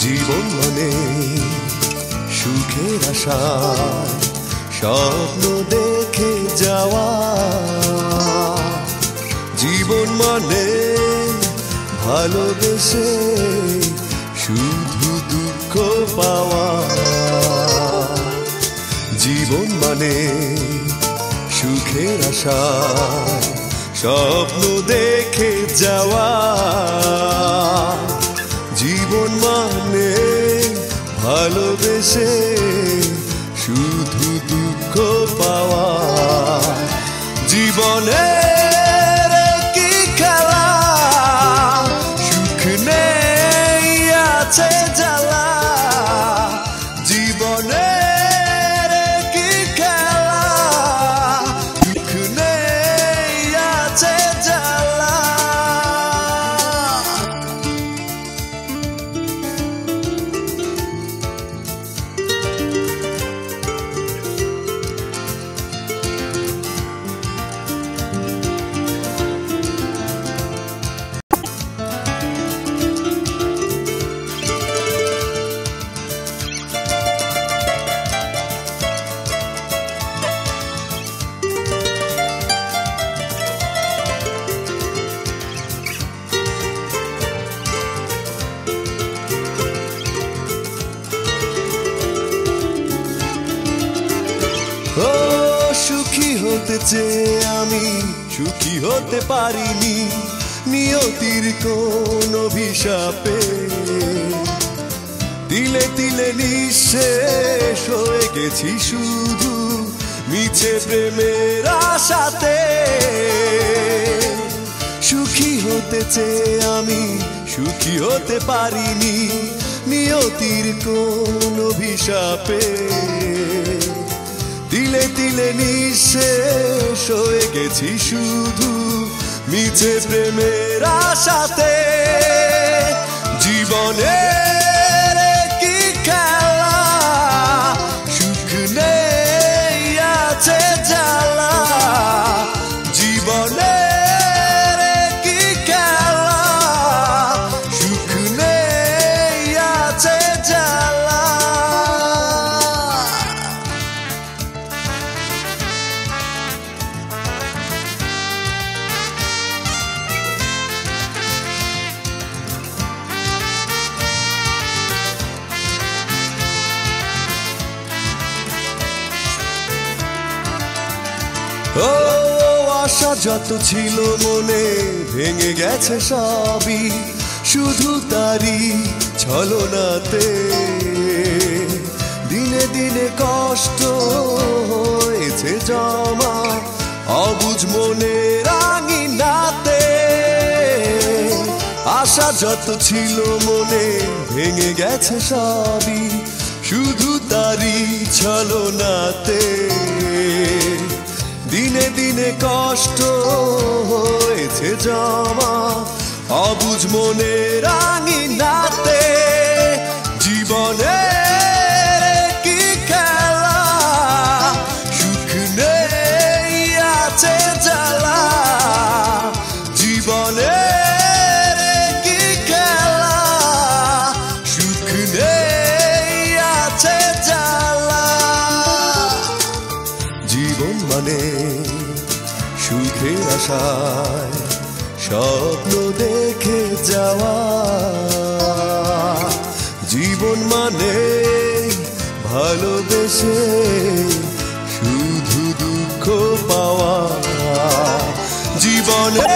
জীবন মানে সুখের আশায় স্বপ্ন দেখে যাওয়া, জীবন মানে ভালোবেসে শুধু দুঃখ পাওয়া। জীবন মানে সুখের আশায় স্বপ্ন দেখে যাওয়া, জীবন মানে ভালোবেসে শুধু দুঃখ পাওয়া। জীবনের কি খেলা, সুখ নেই আছে জ্বালা। জীবনের কি খেলা, সুখ নেই আছে জ্বালা। ও সুখী হতে চেয়ে আমি সুখী হতে পারিনি, নিয়তির কোন অভিশাপে তিলে তিলে নিঃশেষ হয়ে গেছি শুধু মিছে প্রেমের আশাতে। সুখী হতে চেয়ে আমি সুখী হতে পারিনি, নিয়তির কোন অভিশাপে তিলে তিলে নিঃশেষ হয়ে গেছি শুধু মিছে প্রেমের আশাতে। জীবনের কি খেলা, সুখ নেই আছে জ্বালা। জীবনের কি খেলা, সুখ নেই আছে জ্বালা। ও আশা যত ছিল মনে ভেঙে গেছে সবই শুধু তারি ছলনাতে। দিনে দিনে কষ্ট হয়েছে জমা অবুঝ মনে রাঙিনাতে। আশা যত ছিল মনে ভেঙে গেছে সবই শুধু তারি ছলনাতে। দিনে দিনে কষ্ট হয়েছে জমা অবুঝ মনে রাঙিনাতে। জীবনের কি খেলা, সুখ নেই আছে জ্বালা। জীবনের কি খেলা, সুখ নেই আছে জ্বালা। জীবন মানে সুখের আশায় স্বপ্ন দেখে যাওয়া, জীবন মানে ভালোবেসে শুধু দুঃখ পাওয়া। জীবনে